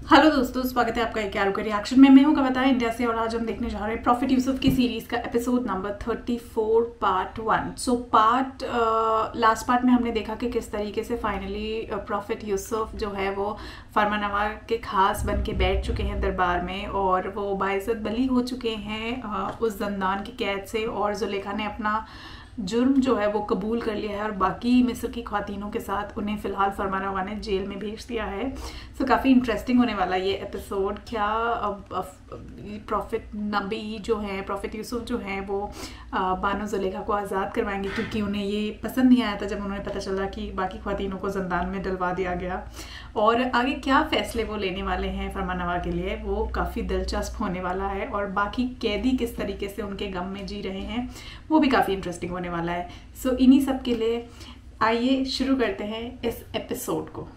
Hello दोस्तों, स्वागत है आपका एक यारों के रिएक्शन में। मैं हूं कविता इंडिया से और आज हम देखने जा रहे हैं प्रॉफिट यूसुफ की सीरीज का episode number 34 part 1। So last part में हमने देखा कि किस तरीके से फाइनली प्रॉफिट यूसुफ जो है वो फरमानवा के खास बन के बैठ चुके हैं दरबार में और वो बाइज्जत बरी हो चुके हैं उस ज़ंदान की कैद से, और जुलेखा ने अपना जुर्म जो है वो कबूल कर लिया है और बाकी मिस्र की ख्वातीनों के साथ उन्हें फ़िलहाल फरमानवा ने जेल में भेज दिया है। सो काफ़ी इंटरेस्टिंग होने वाला ये एपिसोड। क्या प्रॉफिट नबी जो हैं, प्रॉफिट यूसुफ जो हैं वो बानो जुलेखा को आज़ाद करवाएंगे, क्योंकि उन्हें ये पसंद नहीं आया था जब उन्हें पता चला कि बाकी ख्वातीनों को ज़ंदान में डलवा दिया गया। और आगे क्या फ़ैसले वो लेने वाले हैं फरमानवा के लिए, वो काफ़ी दिलचस्प होने वाला है। और बाकी कैदी किस तरीके से उनके गम में जी रहे हैं वो भी काफ़ी इंटरेस्टिंग होने वाला है। सो इन्हीं सब के लिए आइए शुरू करते हैं इस एपिसोड को।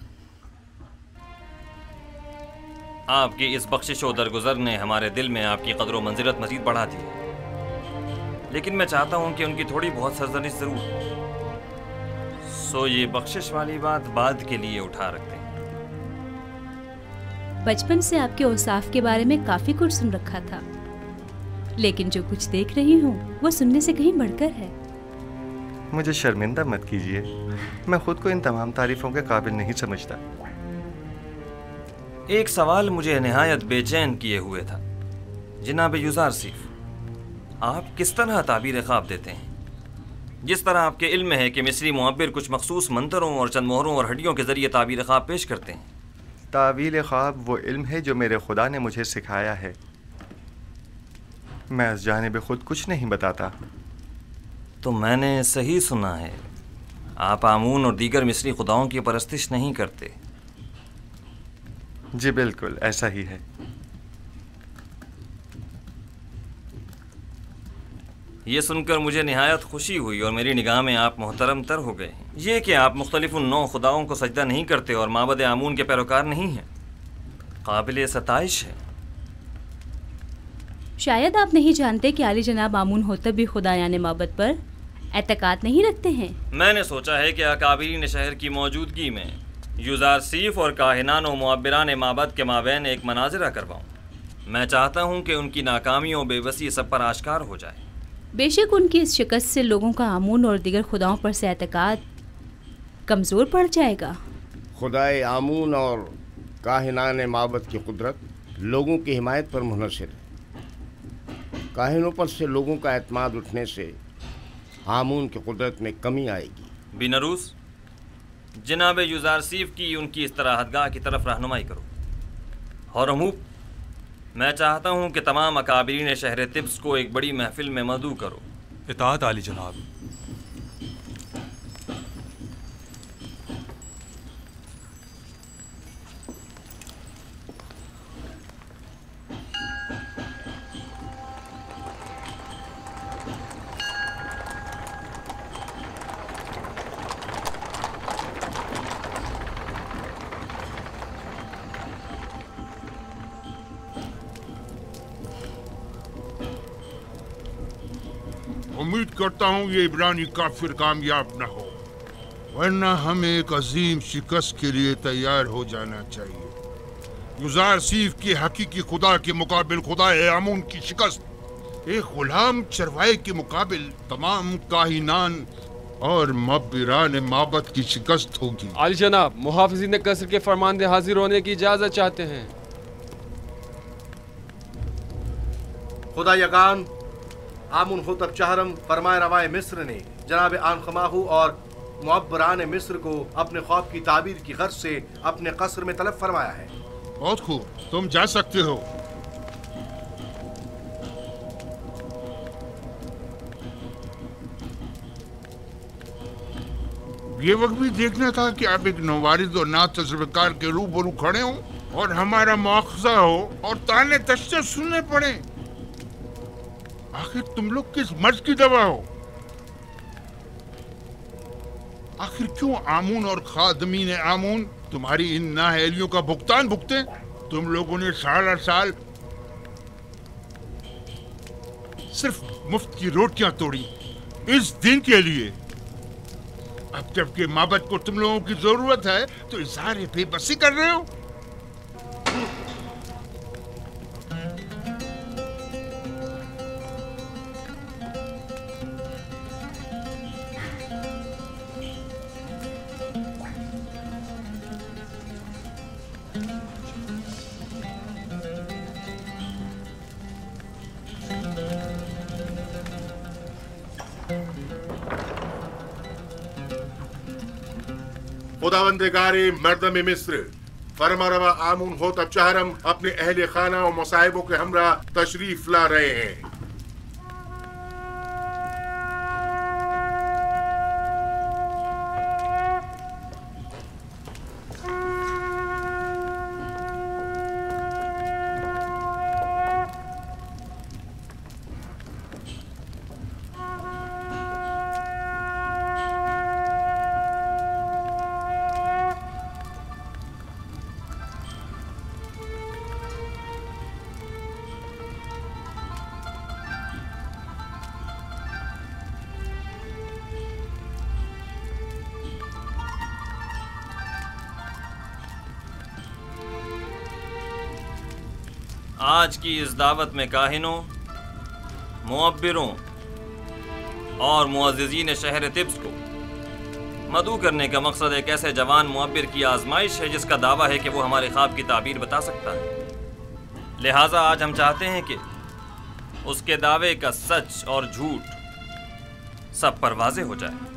आपकी इस बख्शिश और दरगुजर ने हमारे दिल में आपकी कदर व मंजिलत मजीद बढ़ा दी, लेकिन मैं चाहता हूं कि उनकी थोड़ी बहुत सरजनिश जरूर। सो ये बख्शिश वाली बात बाद के लिए उठा रखते हैं। बचपन से आपके औसाफ के बारे में काफी कुछ सुन रखा था, लेकिन जो कुछ देख रही हूँ वो सुनने से कहीं बढ़कर है। मुझे शर्मिंदा मत कीजिए, मैं खुद को इन तमाम तारीफों के काबिल नहीं समझता। एक सवाल मुझे निहायत बेचैन किए हुए था। जनाब युज़ारसीफ, आप किस तरह ताबीर ख्वाब देते हैं? जिस तरह आपके इल्म है कि मिस्री मुअब्बिर कुछ मखसूस मंतरों और चंद मोहरों और हड्डियों के जरिए ताबीर ख्वाब पेश करते हैं। तावील ख्वाब वो इल्म है जो मेरे खुदा ने मुझे सिखाया है। मैं इस जानिब खुद कुछ नहीं बताता। तो मैंने सही सुना है, आप आमून और दीगर मिस्री खुदाओं की परस्तिश नहीं करते। जी बिल्कुल ऐसा ही है। ये सुनकर मुझे निहायत खुशी हुई और मेरी निगाह में आप मोहतरम तर हो गए हैं। ये कि आप मुख्तलिफ उन 9 खुदाओं को सजदा नहीं करते और माबद आमून के पैरोकार नहीं हैं, काबिल सताइश है। शायद आप नहीं जानते कि आली जनाब आमून होते भी खुदा यानी माबद पर एतकाद नहीं रखते हैं। मैंने सोचा है कि अकाबिरीन शहर की मौजूदगी में युज़ारसीफ और काहिनान व मुअब्बिरान माबद के माबैन एक मनाजरा करवाऊँ। मैं चाहता हूँ कि उनकी नाकामी और बेबसी सब पर आश्कार हो जाए। बेशक उनकी इस शिकस्त से लोगों का आमून और दीगर खुदाओं पर से एतकाद कमज़ोर पड़ जाएगा। खुदाए आमून और काहिनान माबद की कुदरत लोगों की हिमायत पर मुनहसर है। काहिनों पर से लोगों का एतमाद उठने से आमून की कुदरत में कमी आएगी। बिनरूस, जनाब युज़ारसीफ की उनकी इस तरह हदगाह की तरफ रहनुमाई करो। और मैं चाहता हूँ कि तमाम अकाबिरीन शहर तिब्स को एक बड़ी महफिल में मदऊ करो। इताअत आली जनाब। उम्मीद करता हूँ ये इब्रानी काफिर कामयाब न हो, वरना हमें एक अजीम शिकस्त के लिए तैयार हो जाना चाहिए। युज़ारसीफ के हकीकी खुदा के मुकाबिल खुदा आमून की शिकस्त एक गुलाम चरवाए के मुकाबिल तमाम काहिनान और मुअब्बिरान माबद की शिकस्त होगी। आली जनाब, मुहाफिज़ीन कसर के फरमानदे हाजिर होने की इजाज़त चाहते हैं। खुदा यगान आमुन खुतब चहरम फरमाए रवाए मिस्र ने जनाब आनखमाहू और मुअब्बरान मिस्र को अपने ख्वाब की ताबीर की गर्ज से अपने कसर में तलब फरमाया है। बहुत खूब, तुम जा सकते हो। ये वक्त भी देखना था कि आप एक नवारिद और ना तजुर्बेकार के रूबरू खड़े हो और हमारा मुआखजा हो और ताने तशने सुनने पड़े। आखिर तुम लोग किस मर्ज की दवा हो? आखिर क्यों आमून और खादमीन आमून तुम्हारी इन नाअहलियों का भुगतान भुगते? तुम लोगों ने साल साल सिर्फ मुफ्त की रोटियां तोड़ी इस दिन के लिए। अब जबकि माबद को तुम लोगों की जरूरत है तो इज़हार बेबसी कर रहे हो। खुदावंदगारे मर्दम मिस्र फरमारवा आमून होतब चहरम अपने अहले खाना और मसाइबों के हमरा तशरीफ ला रहे हैं। आज की इस दावत में काहिनों, मुअब्बिरों और मुअज़्ज़िज़ीन शहर तिब्स को मदऊ करने का मकसद एक ऐसे जवान मुअब्बिर की आजमाइश है जिसका दावा है कि वो हमारे ख्वाब की ताबीर बता सकता है। लिहाजा आज हम चाहते हैं कि उसके दावे का सच और झूठ सब पर वाज़ेह हो जाए।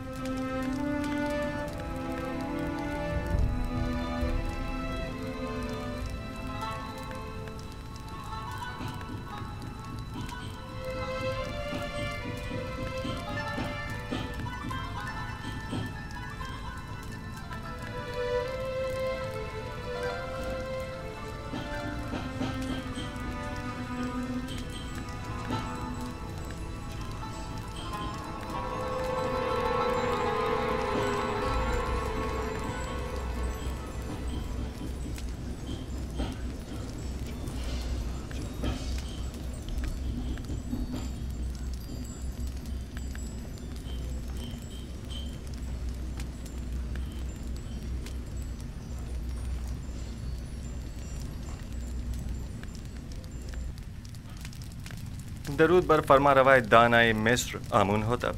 दरूद बर फरमा रवाए दानाए मिस्र आमून होतब।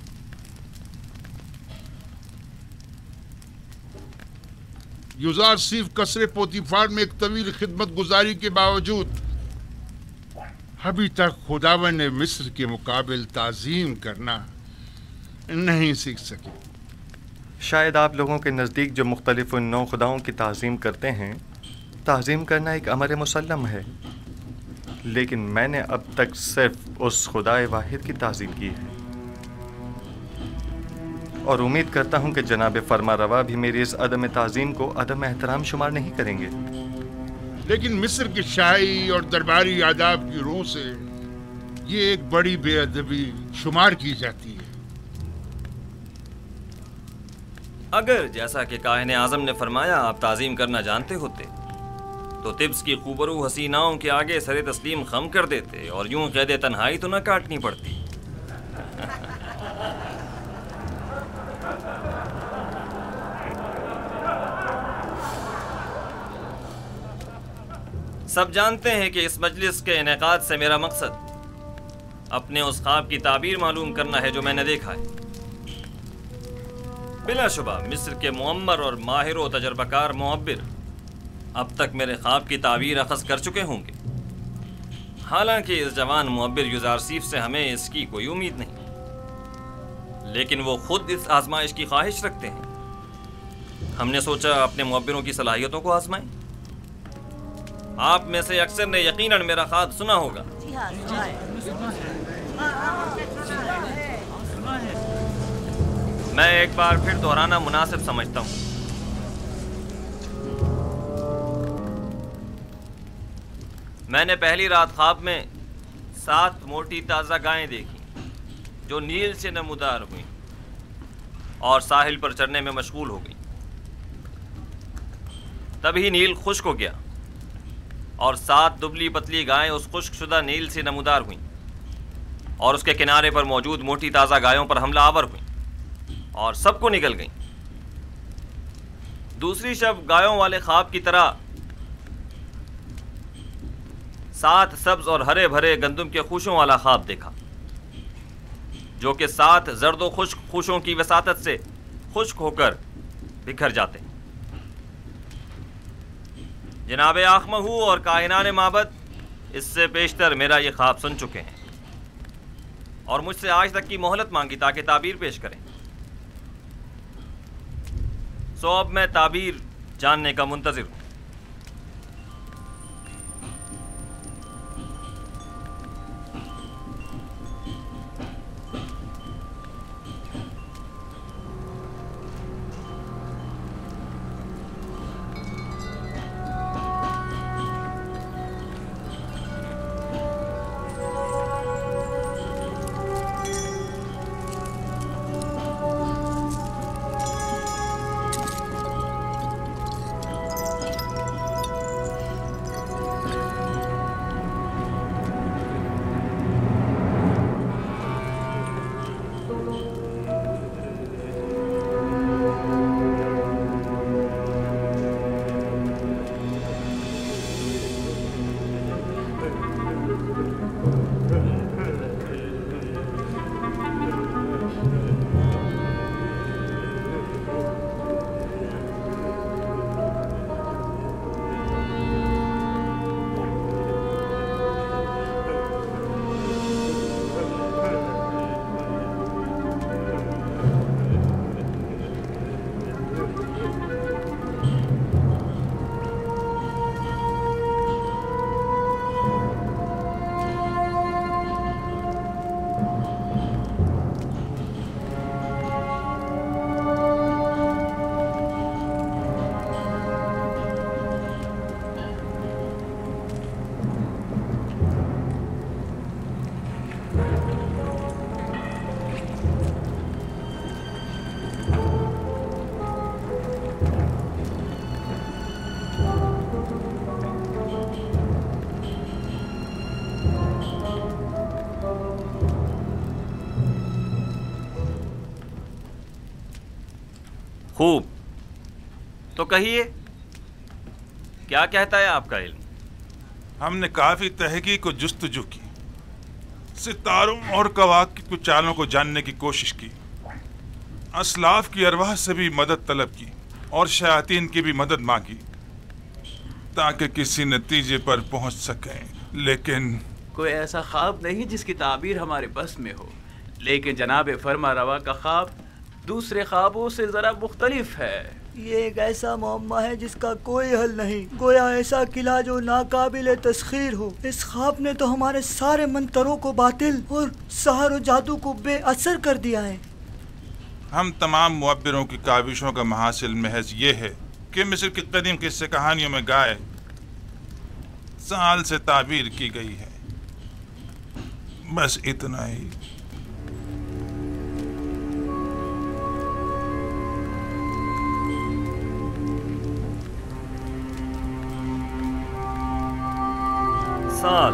युजार सिर्फ कसरे पोतीफार में एक तवील खिदमत गुजारी के बावजूद अभी तक खुदावन ने मिस्र के मुकाबिल ताजीम करना नहीं सीख सके। शायद आप लोगों के नज़दीक जो मुख्तलिफ नौ खुदाओं की ताज़ीम करते हैं, ताज़ीम करना एक अमर मुसल्लम है, लेकिन मैंने अब तक सिर्फ उस खुदाए वाहिद की ताज़ीम की है और उम्मीद करता हूँ कि जनाब फरमा रवा भी मेरी इस अदम ताज़ीम को अदम एहतराम शुमार नहीं करेंगे। लेकिन मिस्र की शाही और दरबारी आदाब की रूह से ये एक बड़ी बेअदबी शुमार की जाती है। अगर जैसा कि काहिन आज़म ने फरमाया आप ताज़ीम करना जानते होते तो तिब्स की खूबरू हसीनाओं के आगे सरे तस्लीम खम कर देते और यूं कैद तन्हाई तो न काटनी पड़ती। सब जानते हैं कि इस मजलिस के इनेकाद से मेरा मकसद अपने उस ख्वाब की ताबीर मालूम करना है जो मैंने देखा है। बिलाशुबा मिस्र के मुअम्मर और माहिर व तजर्बाकार मुअब्बिर अब तक मेरे ख्वाब की ताबीर अखज़ कर चुके होंगे। हालांकि इस जवान मुअब्बिर युज़ारसीफ से हमें इसकी कोई उम्मीद नहीं, लेकिन वो खुद इस आजमाइश की ख्वाहिश रखते हैं। हमने सोचा अपने मुअब्बिरों की सलाहियतों को आजमाएं। आप में से अक्सर ने यकीनन मेरा ख्वाब सुना होगा। मैं एक बार फिर दोहराना मुनासिब समझता हूँ। मैंने पहली रात ख्वाब में 7 मोटी ताज़ा गायें देखी जो नील से नमूदार हुई और साहिल पर चढ़ने में मशगूल हो गई। तभी नील खुश्क हो गया और 7 दुबली पतली गायें उस खुश्कशुदा नील से नमूदार हुईं और उसके किनारे पर मौजूद मोटी ताज़ा गायों पर हमला आवर हुईं और सबको निकल गईं। दूसरी शब गायों वाले ख्वाब की तरह 7 सब्ज और हरे भरे गंदुम के खूशों वाला ख्वाब देखा जो कि 7 जर्दो खुश्क खूशों की वसातत से खुश्क होकर बिखर जाते। जनाब आखमहू और कायनान माबद इससे पेशतर मेरा ये ख्वाब सुन चुके हैं और मुझसे आज तक की मोहलत मांगी ताकि ताबीर पेश करें। سو اب میں تعبیر جاننے کا منتظر ہوں۔ خوب، تو کہیے کیا کہتا ہے آپ کا علم؟ ہم نے کافی تحقیق و جستجو کی، ستاروں اور کواکب کی چالوں کو جاننے کی کوشش کی، اسلاف کی ارواح سے بھی مدد طلب کی اور شیاطین کی بھی مدد مانگی تاکہ کسی نتیجے پر پہنچ سکیں، لیکن کوئی ایسا خواب نہیں جس کی تعبیر ہمارے بس میں ہو، لیکن جناب فرما روا کا خواب دوسرے خوابوں سے ذرا مختلف ہے۔ یہ ایک ایسا معمہ ہے جس کا کوئی حل نہیں، گویا ایسا قلعہ جو ناقابل تسخیر ہو۔ اس خواب نے تو ہمارے سارے منتروں کو باطل اور سحر و جادو کو بے اثر کر دیا ہے۔ ہم تمام معبروں کی کاوشوں کا محاصل محض یہ ہے کہ مصر کی قدیم قصے کہانیوں میں گائے سال سے تعبیر کی گئی ہے، بس اتنا ہی۔ سال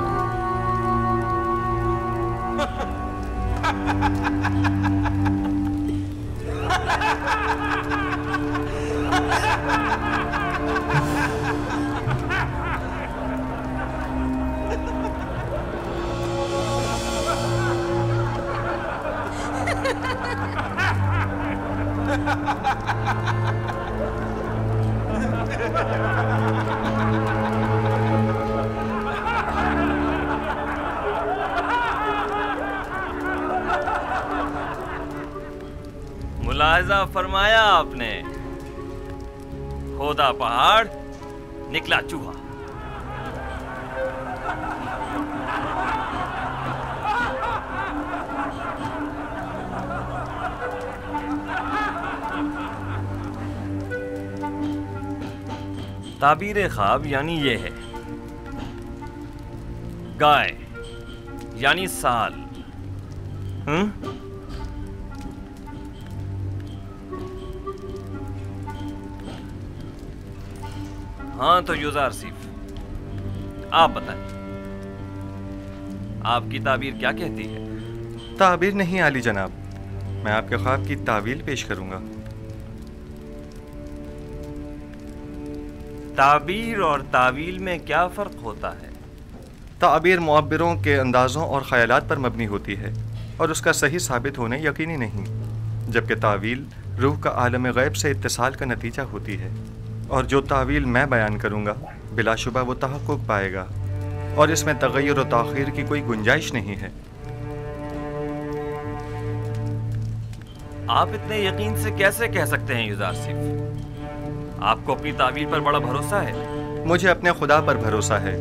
ملاحظہ فرمایا آپ نے، کھودا پہاڑ نکلا چوہا۔ تعبیر خواب یعنی یہ ہے، گائے یعنی سال۔ ہاں تو یوزار سیف، آپ بتائیں آپ کی تعبیر کیا کہتی ہے؟ تعبیر نہیں عالی جناب، میں آپ کے خواب کی تعویل پیش کروں گا۔ تعبیر اور تعویل میں کیا فرق ہوتا ہے؟ تعبیر معبروں کے اندازوں اور خیالات پر مبنی ہوتی ہے اور اس کا صحیح ثابت ہونا یقینی نہیں، جبکہ تعویل روح کا عالم غیب سے اتصال کا نتیجہ ہوتی ہے، اور جو تعویل میں بیان کروں گا بلا شبہ وہ تحقق پائے گا، اور اس میں تغیر و تاخیر کی کوئی گنجائش نہیں ہے۔ آپ اتنے یقین سے کیسے کہہ سکتے ہیں یوزار سیف؟ آپ کو اپنی تعبیر پر بڑا بھروسہ ہے؟ مجھے اپنے خدا پر بھروسہ ہے.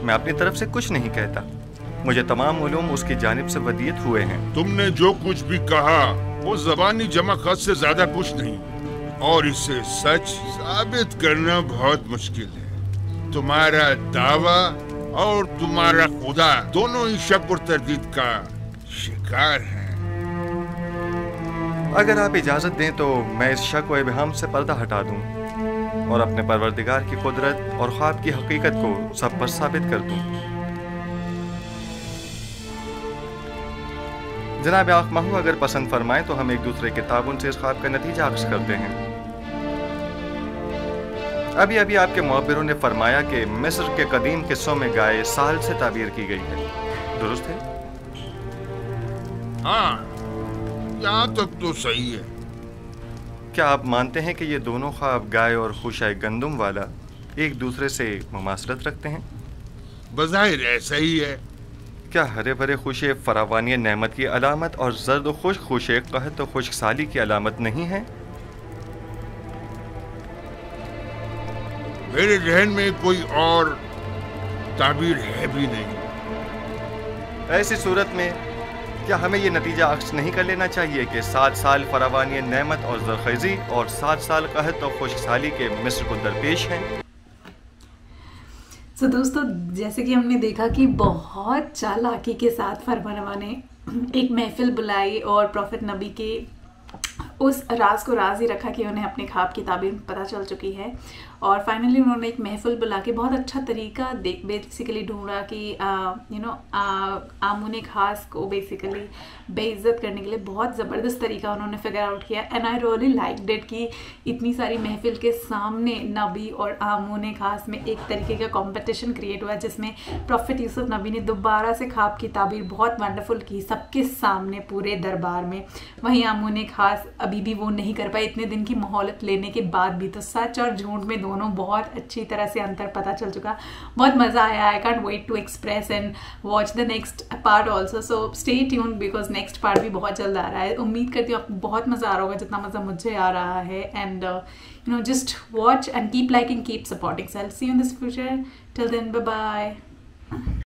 میں اپنی طرف سے کچھ نہیں کہتا. مجھے تمام علوم اس کی جانب سے ودیت ہوئے ہیں. تم نے جو کچھ بھی کہا وہ زبانی جمع خط سے زیادہ کچھ نہیں، اور اسے سچ ثابت کرنا بہت مشکل ہے. تمہارا دعویٰ اور تمہارا خدا دونوں ہی شک اور تردید کا شکار ہیں. اگر آپ اجازت دیں تو میں اس شک و ابہام سے پردہ ہٹا دوں اور اپنے پروردگار کی قدرت اور خواب کی حقیقت کو سب پر ثابت کر دوں. جناب آنکھ ماہو اگر پسند فرمائیں تو ہم ایک دوسرے کے تعاون سے اس خواب کا نتیجہ اخذ کرتے ہیں. ابھی آپ کے معبروں نے فرمایا کہ مصر کے قدیم قصوں میں گائے سال سے تعبیر کی گئی ہے، درست ہے؟ ہاں، یہاں تک تو صحیح ہے. کیا آپ مانتے ہیں کہ یہ دونوں خواب گائے اور خوشہ گندم والا ایک دوسرے سے مماثلت رکھتے ہیں؟ بظاہر ایسا ہی ہے. کیا ہرے بھرے خوشے فراوانی نعمت کی علامت اور زرد و خشک خوشے قحط و خشک سالی کی علامت نہیں ہیں؟ میرے ذہن میں کوئی اور تعبیر ہے بھی نہیں. ایسی صورت میں کیا ہمیں یہ نتیجہ اخذ نہیں کر لینا چاہیے کہ 7 سال فراوانی نعمت اور زرخیزی اور 7 سال قحط اور خشک سالی کے مصر کو درپیش ہیں؟ تو دوستو، جیسے کہ ہم نے دیکھا کہ بہت چالاکی کے ساتھ فرما روا نے ایک محفل بلائی اور پروفٹ نبی کے اس راز کو راز ہی رکھا کہ انہیں اپنے خواب کی تعبیر پتہ چل چکی ہے، اور فائنلی انہوں نے ایک محفل بلا کے بہت اچھا طریقہ بیسیکلی ڈھونڈا کہ آمون خاص کو بیسیکلی بے عزت کرنے کے لیے بہت زبردست طریقہ انہوں نے فگر آؤٹ کیا. And I really like that کہ اتنی ساری محفل کے سامنے نبی اور آمون خاص میں ایک طریقے کا کمپٹیشن کریٹ ہوا جس میں پروفٹ یوسف نبی نے دوبارہ سے خواب کی تعبیر بہت ونڈرفل کی سب کے سامنے پورے دربار میں. وہیں آمون خاص ابھی بھی وہ نہیں کر پائے اتنے دن کی مہلت لینے کے بعد بھی. تو سچ اور جھوٹ میں دونوں بہت اچھی طرح سے انتر پتہ چل چکا. بہت مزہ آیا. I can't wait to express and watch the next part also. So stay tune because next part بھی بہت جلد آ رہا ہے. امید کرتی ہوں آپ کو بہت مزہ آ رہا ہوگا جتنا مزہ مجھے آ رہا ہے. And just watch and keep liking, keep supporting. So see you in this future. Till then, bye bye.